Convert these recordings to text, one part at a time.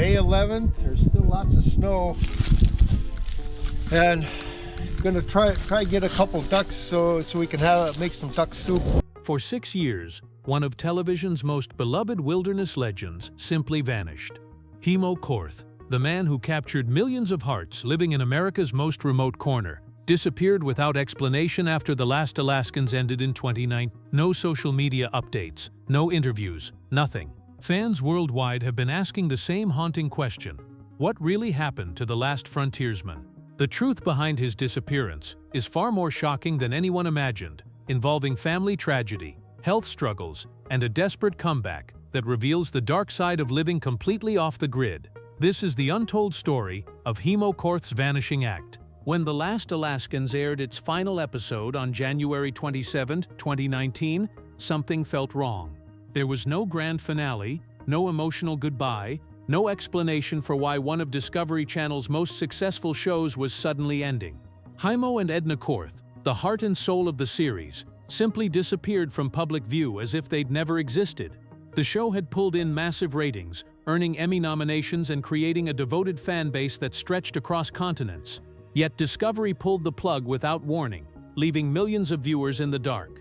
May 11th. There's still lots of snow, and gonna try get a couple ducks so we can make some duck soup. For 6 years, one of television's most beloved wilderness legends simply vanished. Heimo Korth, the man who captured millions of hearts living in America's most remote corner, disappeared without explanation after the Last Alaskans ended in 2019. No social media updates, no interviews, nothing. Fans worldwide have been asking the same haunting question: what really happened to the last frontiersman? The truth behind his disappearance is far more shocking than anyone imagined, involving family tragedy, health struggles, and a desperate comeback that reveals the dark side of living completely off the grid. This is the untold story of Heimo Korth's vanishing act. When The Last Alaskans aired its final episode on January 27, 2019, something felt wrong. There was no grand finale, no emotional goodbye, no explanation for why one of Discovery Channel's most successful shows was suddenly ending. Heimo and Edna Korth, the heart and soul of the series, simply disappeared from public view as if they'd never existed. The show had pulled in massive ratings, earning Emmy nominations and creating a devoted fan base that stretched across continents. Yet Discovery pulled the plug without warning, leaving millions of viewers in the dark.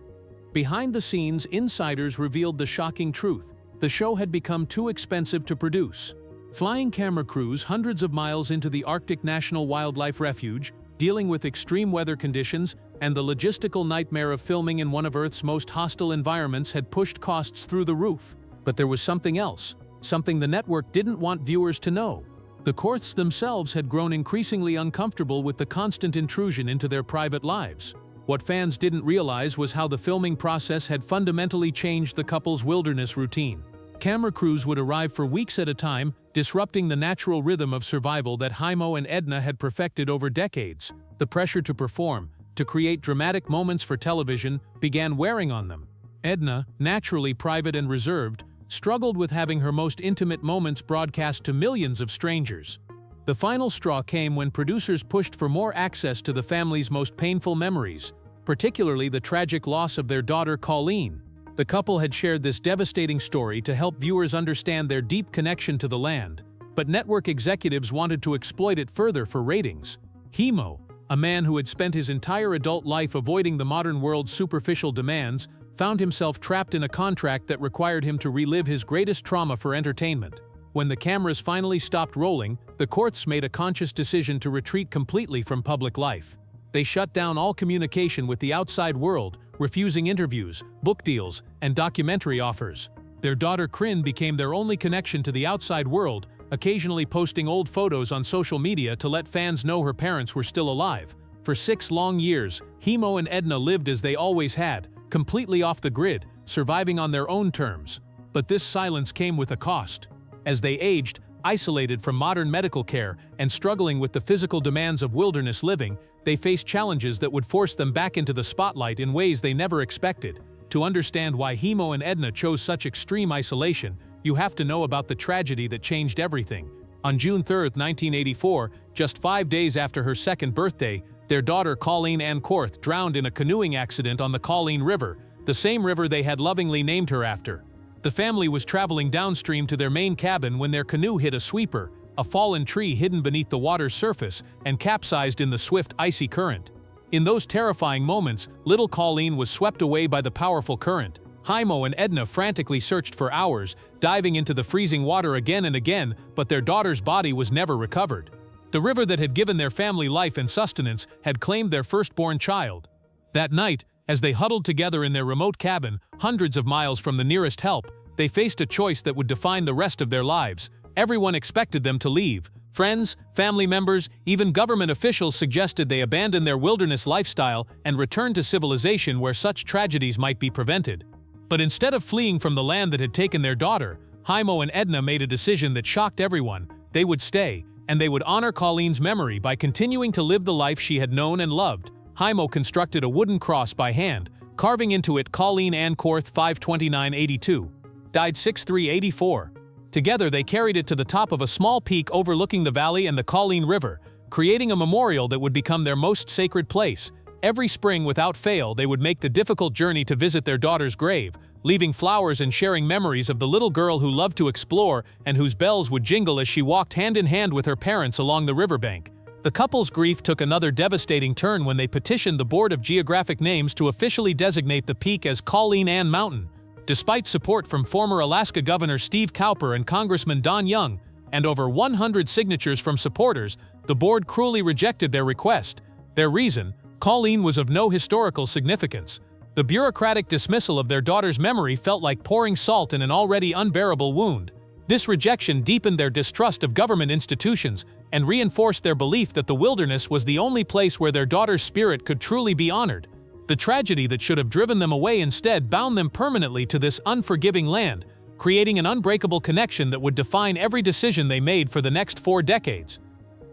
Behind the scenes, insiders revealed the shocking truth: the show had become too expensive to produce. Flying camera crews hundreds of miles into the Arctic National Wildlife Refuge, dealing with extreme weather conditions, and the logistical nightmare of filming in one of Earth's most hostile environments had pushed costs through the roof. But there was something else, something the network didn't want viewers to know. The Korths themselves had grown increasingly uncomfortable with the constant intrusion into their private lives. What fans didn't realize was how the filming process had fundamentally changed the couple's wilderness routine. Camera crews would arrive for weeks at a time, disrupting the natural rhythm of survival that Heimo and Edna had perfected over decades. The pressure to perform, to create dramatic moments for television, began wearing on them. Edna, naturally private and reserved, struggled with having her most intimate moments broadcast to millions of strangers. The final straw came when producers pushed for more access to the family's most painful memories, particularly the tragic loss of their daughter Colleen. The couple had shared this devastating story to help viewers understand their deep connection to the land, but network executives wanted to exploit it further for ratings. Heimo, a man who had spent his entire adult life avoiding the modern world's superficial demands, found himself trapped in a contract that required him to relive his greatest trauma for entertainment. When the cameras finally stopped rolling, the Korths made a conscious decision to retreat completely from public life. They shut down all communication with the outside world, refusing interviews, book deals, and documentary offers. Their daughter Kryn became their only connection to the outside world, occasionally posting old photos on social media to let fans know her parents were still alive. For 6 long years, Heimo and Edna lived as they always had, completely off the grid, surviving on their own terms. But this silence came with a cost. As they aged, isolated from modern medical care and struggling with the physical demands of wilderness living, they faced challenges that would force them back into the spotlight in ways they never expected. To understand why Heimo and Edna chose such extreme isolation, you have to know about the tragedy that changed everything. On June 3, 1984, just 5 days after her 2nd birthday, their daughter Colleen Ann Korth drowned in a canoeing accident on the Colleen River, the same river they had lovingly named her after. The family was traveling downstream to their main cabin when their canoe hit a sweeper, a fallen tree hidden beneath the water's surface, and capsized in the swift, icy current. In those terrifying moments, little Colleen was swept away by the powerful current. Heimo and Edna frantically searched for hours, diving into the freezing water again and again, but their daughter's body was never recovered. The river that had given their family life and sustenance had claimed their firstborn child. That night, as they huddled together in their remote cabin, hundreds of miles from the nearest help, they faced a choice that would define the rest of their lives. Everyone expected them to leave. Friends, family members, even government officials suggested they abandon their wilderness lifestyle and return to civilization where such tragedies might be prevented. But instead of fleeing from the land that had taken their daughter, Heimo and Edna made a decision that shocked everyone. They would stay, and they would honor Colleen's memory by continuing to live the life she had known and loved. Heimo constructed a wooden cross by hand, carving into it Colleen Ann Korth 52982, died 6384. Together they carried it to the top of a small peak overlooking the valley and the Colleen River, creating a memorial that would become their most sacred place. Every spring without fail they would make the difficult journey to visit their daughter's grave, leaving flowers and sharing memories of the little girl who loved to explore and whose bells would jingle as she walked hand in hand with her parents along the riverbank. The couple's grief took another devastating turn when they petitioned the Board of Geographic Names to officially designate the peak as Colleen Ann Mountain. Despite support from former Alaska Governor Steve Cowper and Congressman Don Young, and over 100 signatures from supporters, the board cruelly rejected their request. Their reason: Colleen was of no historical significance. The bureaucratic dismissal of their daughter's memory felt like pouring salt in an already unbearable wound. This rejection deepened their distrust of government institutions and reinforced their belief that the wilderness was the only place where their daughter's spirit could truly be honored. The tragedy that should have driven them away instead bound them permanently to this unforgiving land, creating an unbreakable connection that would define every decision they made for the next 4 decades.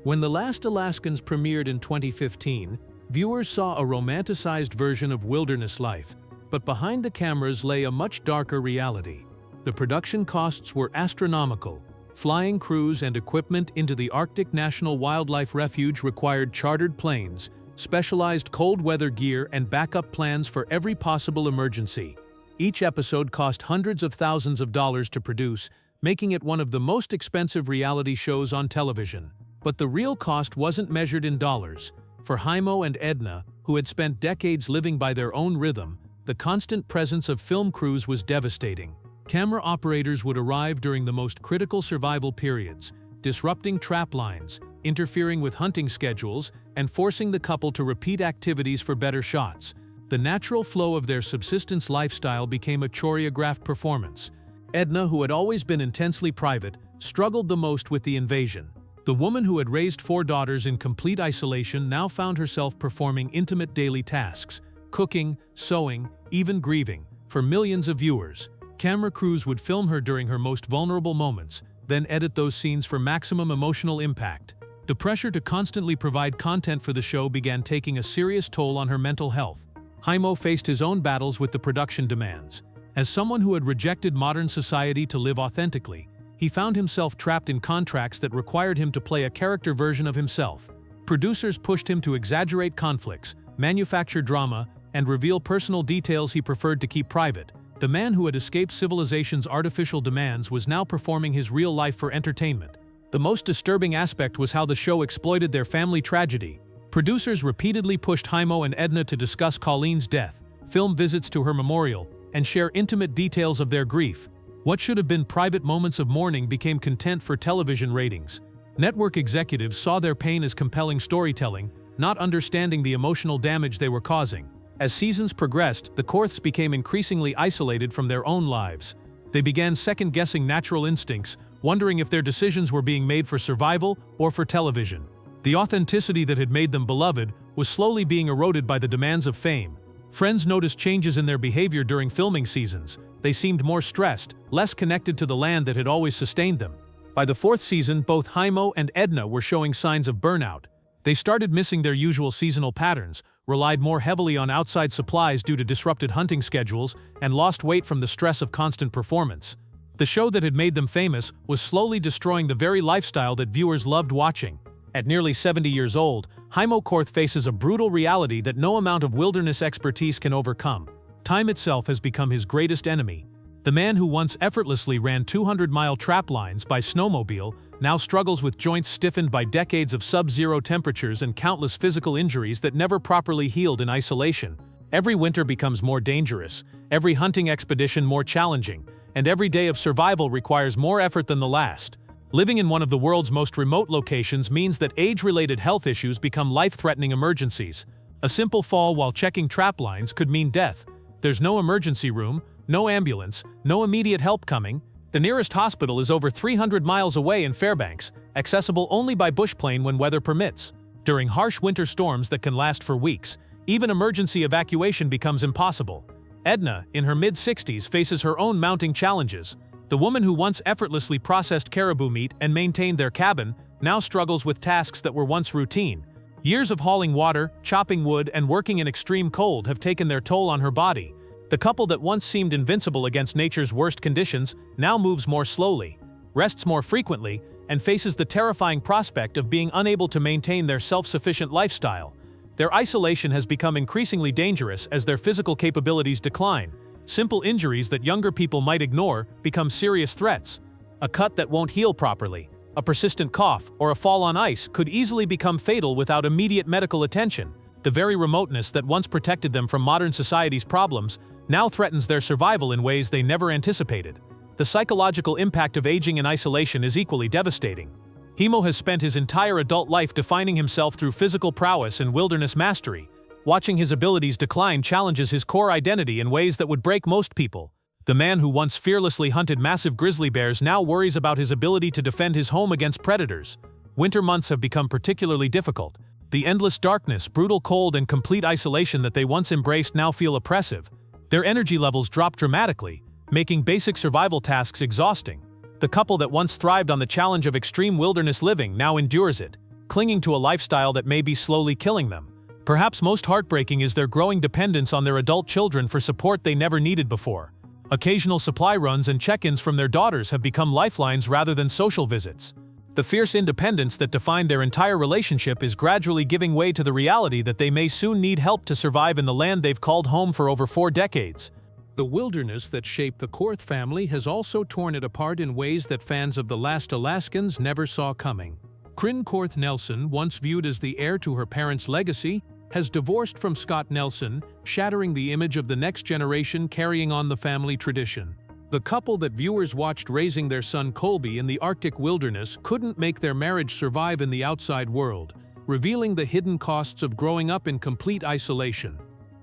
When The Last Alaskans premiered in 2015, viewers saw a romanticized version of wilderness life, but behind the cameras lay a much darker reality. The production costs were astronomical. Flying crews and equipment into the Arctic National Wildlife Refuge required chartered planes, specialized cold weather gear, and backup plans for every possible emergency. Each episode cost hundreds of thousands of dollars to produce, making it one of the most expensive reality shows on television. But the real cost wasn't measured in dollars. For Heimo and Edna, who had spent decades living by their own rhythm, the constant presence of film crews was devastating. Camera operators would arrive during the most critical survival periods, disrupting trap lines, interfering with hunting schedules, and forcing the couple to repeat activities for better shots. The natural flow of their subsistence lifestyle became a choreographed performance. Edna, who had always been intensely private, struggled the most with the invasion. The woman who had raised 4 daughters in complete isolation now found herself performing intimate daily tasks, cooking, sewing, even grieving, for millions of viewers. Camera crews would film her during her most vulnerable moments, then edit those scenes for maximum emotional impact. The pressure to constantly provide content for the show began taking a serious toll on her mental health. Heimo faced his own battles with the production demands. As someone who had rejected modern society to live authentically, he found himself trapped in contracts that required him to play a character version of himself. Producers pushed him to exaggerate conflicts, manufacture drama, and reveal personal details he preferred to keep private. The man who had escaped civilization's artificial demands was now performing his real life for entertainment. The most disturbing aspect was how the show exploited their family tragedy. Producers repeatedly pushed Heimo and Edna to discuss Colleen's death, film visits to her memorial, and share intimate details of their grief. What should have been private moments of mourning became content for television ratings. Network executives saw their pain as compelling storytelling, not understanding the emotional damage they were causing. As seasons progressed, the Korths became increasingly isolated from their own lives. They began second-guessing natural instincts, wondering if their decisions were being made for survival or for television. The authenticity that had made them beloved was slowly being eroded by the demands of fame. Friends noticed changes in their behavior during filming seasons. They seemed more stressed, less connected to the land that had always sustained them. By the 4th season, both Heimo and Edna were showing signs of burnout. They started missing their usual seasonal patterns, relied more heavily on outside supplies due to disrupted hunting schedules, and lost weight from the stress of constant performance. The show that had made them famous was slowly destroying the very lifestyle that viewers loved watching. At nearly 70 years old, Heimo Korth faces a brutal reality that no amount of wilderness expertise can overcome. Time itself has become his greatest enemy. The man who once effortlessly ran 200-mile trap lines by snowmobile now struggles with joints stiffened by decades of sub-zero temperatures and countless physical injuries that never properly healed in isolation. Every winter becomes more dangerous, every hunting expedition more challenging, and every day of survival requires more effort than the last. Living in one of the world's most remote locations means that age-related health issues become life-threatening emergencies. A simple fall while checking trap lines could mean death. There's no emergency room, no ambulance, no immediate help coming. The nearest hospital is over 300 miles away in Fairbanks, accessible only by bushplane when weather permits. During harsh winter storms that can last for weeks, even emergency evacuation becomes impossible. Edna, in her mid-60s, faces her own mounting challenges. The woman who once effortlessly processed caribou meat and maintained their cabin now struggles with tasks that were once routine. Years of hauling water, chopping wood, and working in extreme cold have taken their toll on her body. The couple that once seemed invincible against nature's worst conditions now moves more slowly, rests more frequently, and faces the terrifying prospect of being unable to maintain their self-sufficient lifestyle. Their isolation has become increasingly dangerous as their physical capabilities decline. Simple injuries that younger people might ignore become serious threats. A cut that won't heal properly, a persistent cough, or a fall on ice could easily become fatal without immediate medical attention. The very remoteness that once protected them from modern society's problems now threatens their survival in ways they never anticipated. The psychological impact of aging in isolation is equally devastating. Heimo has spent his entire adult life defining himself through physical prowess and wilderness mastery. Watching his abilities decline challenges his core identity in ways that would break most people. The man who once fearlessly hunted massive grizzly bears now worries about his ability to defend his home against predators. Winter months have become particularly difficult. The endless darkness, brutal cold, and complete isolation that they once embraced now feel oppressive. Their energy levels drop dramatically, making basic survival tasks exhausting. The couple that once thrived on the challenge of extreme wilderness living now endures it, clinging to a lifestyle that may be slowly killing them. Perhaps most heartbreaking is their growing dependence on their adult children for support they never needed before. Occasional supply runs and check-ins from their daughters have become lifelines rather than social visits. The fierce independence that defined their entire relationship is gradually giving way to the reality that they may soon need help to survive in the land they've called home for over 4 decades. The wilderness that shaped the Korth family has also torn it apart in ways that fans of the Last Alaskans never saw coming. Kryn Korth Nelson, once viewed as the heir to her parents' legacy, has divorced from Scott Nelson, shattering the image of the next generation carrying on the family tradition. The couple that viewers watched raising their son Colby in the Arctic wilderness couldn't make their marriage survive in the outside world, revealing the hidden costs of growing up in complete isolation.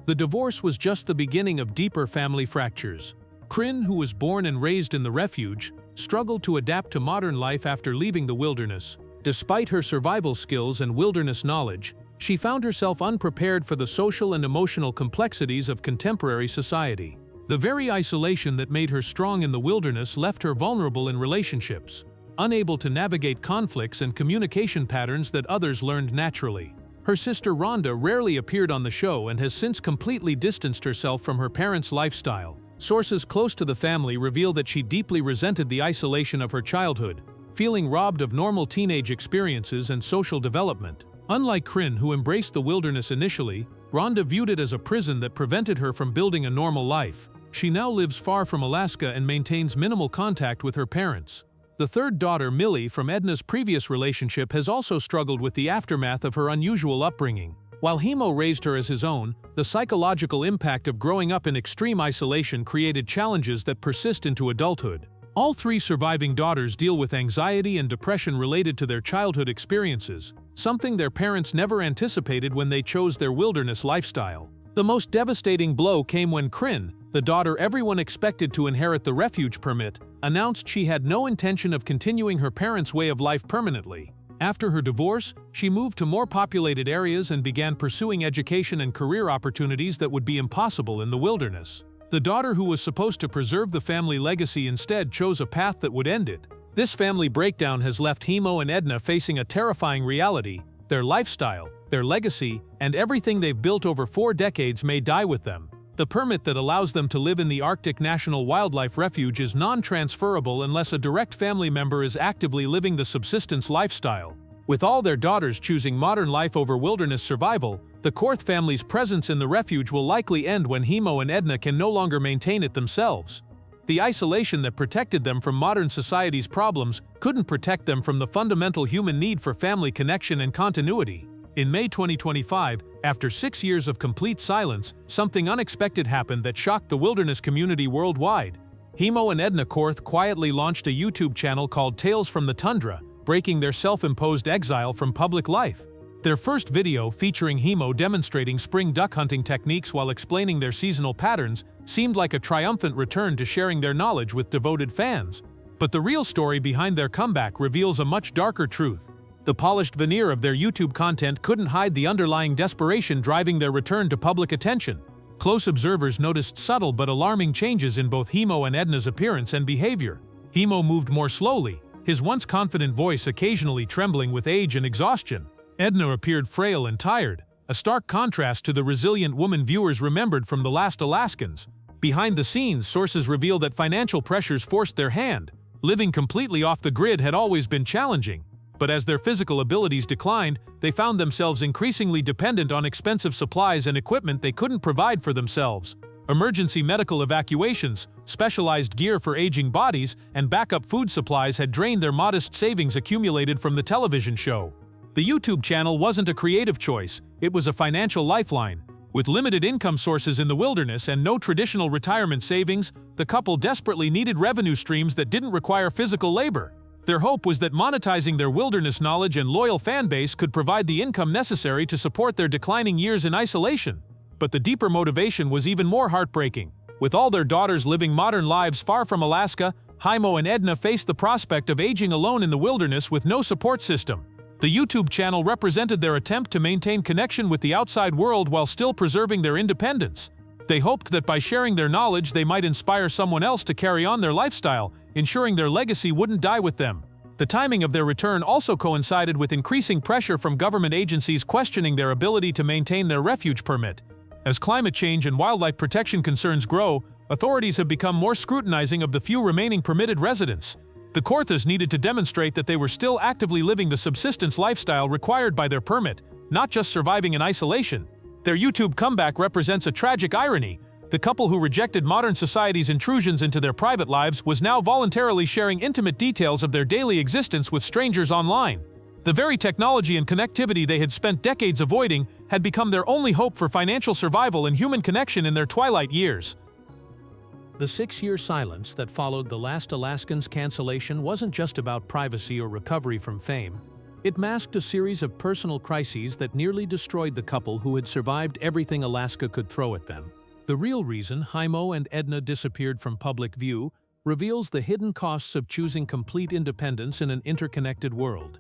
The divorce was just the beginning of deeper family fractures. Kryn, who was born and raised in the refuge, struggled to adapt to modern life after leaving the wilderness. Despite her survival skills and wilderness knowledge, she found herself unprepared for the social and emotional complexities of contemporary society. The very isolation that made her strong in the wilderness left her vulnerable in relationships, unable to navigate conflicts and communication patterns that others learned naturally. Her sister Rhonda rarely appeared on the show and has since completely distanced herself from her parents' lifestyle. Sources close to the family reveal that she deeply resented the isolation of her childhood, feeling robbed of normal teenage experiences and social development. Unlike Kryn, who embraced the wilderness initially, Rhonda viewed it as a prison that prevented her from building a normal life. She now lives far from Alaska and maintains minimal contact with her parents. The third daughter, Millie, from Edna's previous relationship, has also struggled with the aftermath of her unusual upbringing. While Heimo raised her as his own, the psychological impact of growing up in extreme isolation created challenges that persist into adulthood. All 3 surviving daughters deal with anxiety and depression related to their childhood experiences, something their parents never anticipated when they chose their wilderness lifestyle. The most devastating blow came when Kryn, the daughter everyone expected to inherit the refuge permit, announced she had no intention of continuing her parents' way of life permanently. After her divorce, she moved to more populated areas and began pursuing education and career opportunities that would be impossible in the wilderness. The daughter who was supposed to preserve the family legacy instead chose a path that would end it. This family breakdown has left Heimo and Edna facing a terrifying reality. Their lifestyle, their legacy, and everything they've built over 4 decades may die with them. The permit that allows them to live in the Arctic National Wildlife Refuge is non-transferable unless a direct family member is actively living the subsistence lifestyle. With all their daughters choosing modern life over wilderness survival, the Korth family's presence in the refuge will likely end when Heimo and Edna can no longer maintain it themselves. The isolation that protected them from modern society's problems couldn't protect them from the fundamental human need for family connection and continuity. In May 2025, after 6 years of complete silence, something unexpected happened that shocked the wilderness community worldwide. Heimo and Edna Korth quietly launched a YouTube channel called Tales from the Tundra, breaking their self-imposed exile from public life. Their first video, featuring Heimo demonstrating spring duck hunting techniques while explaining their seasonal patterns, seemed like a triumphant return to sharing their knowledge with devoted fans. But the real story behind their comeback reveals a much darker truth. The polished veneer of their YouTube content couldn't hide the underlying desperation driving their return to public attention. Close observers noticed subtle but alarming changes in both Heimo and Edna's appearance and behavior. Heimo moved more slowly, his once confident voice occasionally trembling with age and exhaustion. Edna appeared frail and tired, a stark contrast to the resilient woman viewers remembered from the Last Alaskans. Behind the scenes, sources reveal that financial pressures forced their hand. Living completely off the grid had always been challenging, but as their physical abilities declined, they found themselves increasingly dependent on expensive supplies and equipment they couldn't provide for themselves. Emergency medical evacuations, specialized gear for aging bodies, and backup food supplies had drained their modest savings accumulated from the television show. The YouTube channel wasn't a creative choice, it was a financial lifeline. With limited income sources in the wilderness and no traditional retirement savings, the couple desperately needed revenue streams that didn't require physical labor. Their hope was that monetizing their wilderness knowledge and loyal fan base could provide the income necessary to support their declining years in isolation. But the deeper motivation was even more heartbreaking. With all their daughters living modern lives far from Alaska, Heimo and Edna faced the prospect of aging alone in the wilderness with no support system. The YouTube channel represented their attempt to maintain connection with the outside world while still preserving their independence. They hoped that by sharing their knowledge they might inspire someone else to carry on their lifestyle, ensuring their legacy wouldn't die with them. The timing of their return also coincided with increasing pressure from government agencies questioning their ability to maintain their refuge permit. As climate change and wildlife protection concerns grow, authorities have become more scrutinizing of the few remaining permitted residents. The Korths needed to demonstrate that they were still actively living the subsistence lifestyle required by their permit, not just surviving in isolation. Their YouTube comeback represents a tragic irony. The couple who rejected modern society's intrusions into their private lives was now voluntarily sharing intimate details of their daily existence with strangers online. The very technology and connectivity they had spent decades avoiding had become their only hope for financial survival and human connection in their twilight years. The 6-year silence that followed the Last Alaskans cancellation wasn't just about privacy or recovery from fame. It masked a series of personal crises that nearly destroyed the couple who had survived everything Alaska could throw at them. The real reason Heimo and Edna disappeared from public view reveals the hidden costs of choosing complete independence in an interconnected world.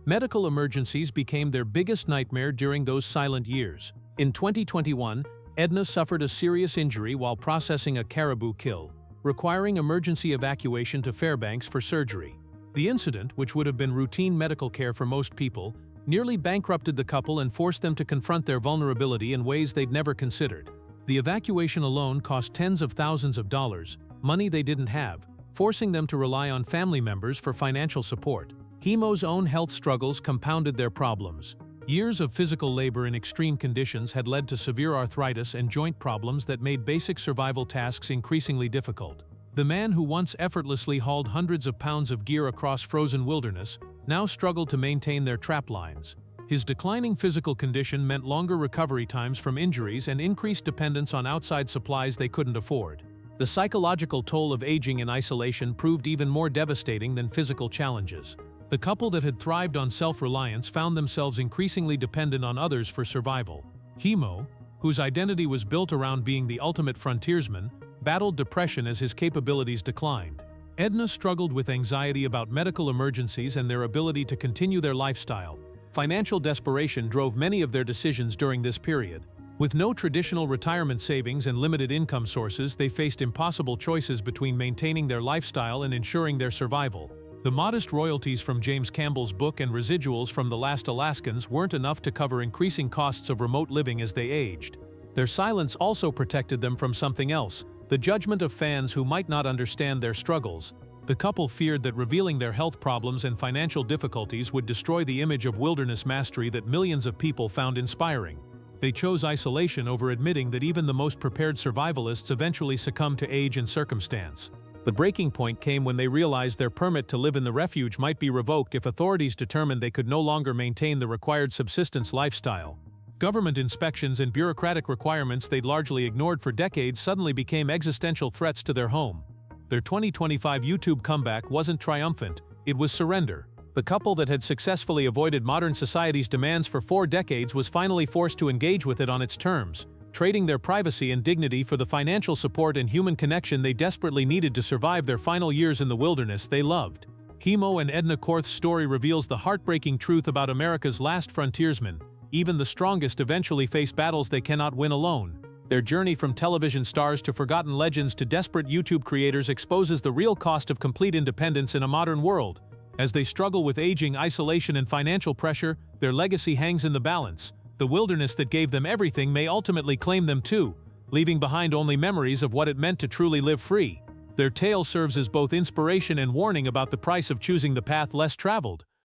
Medical emergencies became their biggest nightmare during those silent years. In 2021, Edna suffered a serious injury while processing a caribou kill, requiring emergency evacuation to Fairbanks for surgery. The incident, which would have been routine medical care for most people, nearly bankrupted the couple and forced them to confront their vulnerability in ways they'd never considered. The evacuation alone cost tens of thousands of dollars, money they didn't have, forcing them to rely on family members for financial support. Heimo's own health struggles compounded their problems. Years of physical labor in extreme conditions had led to severe arthritis and joint problems that made basic survival tasks increasingly difficult. The man who once effortlessly hauled hundreds of pounds of gear across frozen wilderness now struggled to maintain their trap lines. His declining physical condition meant longer recovery times from injuries and increased dependence on outside supplies they couldn't afford. The psychological toll of aging in isolation proved even more devastating than physical challenges. The couple that had thrived on self-reliance found themselves increasingly dependent on others for survival. Heimo, whose identity was built around being the ultimate frontiersman, battled depression as his capabilities declined. Edna struggled with anxiety about medical emergencies and their ability to continue their lifestyle. Financial desperation drove many of their decisions during this period. With no traditional retirement savings and limited income sources, they faced impossible choices between maintaining their lifestyle and ensuring their survival. The modest royalties from James Campbell's book and residuals from The Last Alaskans weren't enough to cover increasing costs of remote living as they aged. Their silence also protected them from something else, the judgment of fans who might not understand their struggles. The couple feared that revealing their health problems and financial difficulties would destroy the image of wilderness mastery that millions of people found inspiring. They chose isolation over admitting that even the most prepared survivalists eventually succumb to age and circumstance. The breaking point came when they realized their permit to live in the refuge might be revoked if authorities determined they could no longer maintain the required subsistence lifestyle. Government inspections and bureaucratic requirements they'd largely ignored for decades suddenly became existential threats to their home. Their 2025 YouTube comeback wasn't triumphant, it was surrender. The couple that had successfully avoided modern society's demands for 4 decades was finally forced to engage with it on its terms, trading their privacy and dignity for the financial support and human connection they desperately needed to survive their final years in the wilderness they loved. Heimo and Edna Korth's story reveals the heartbreaking truth about America's last frontiersmen. Even the strongest eventually face battles they cannot win alone. Their journey from television stars to forgotten legends to desperate YouTube creators exposes the real cost of complete independence in a modern world. As they struggle with aging, isolation, and financial pressure, their legacy hangs in the balance. The wilderness that gave them everything may ultimately claim them too, leaving behind only memories of what it meant to truly live free. Their tale serves as both inspiration and warning about the price of choosing the path less traveled.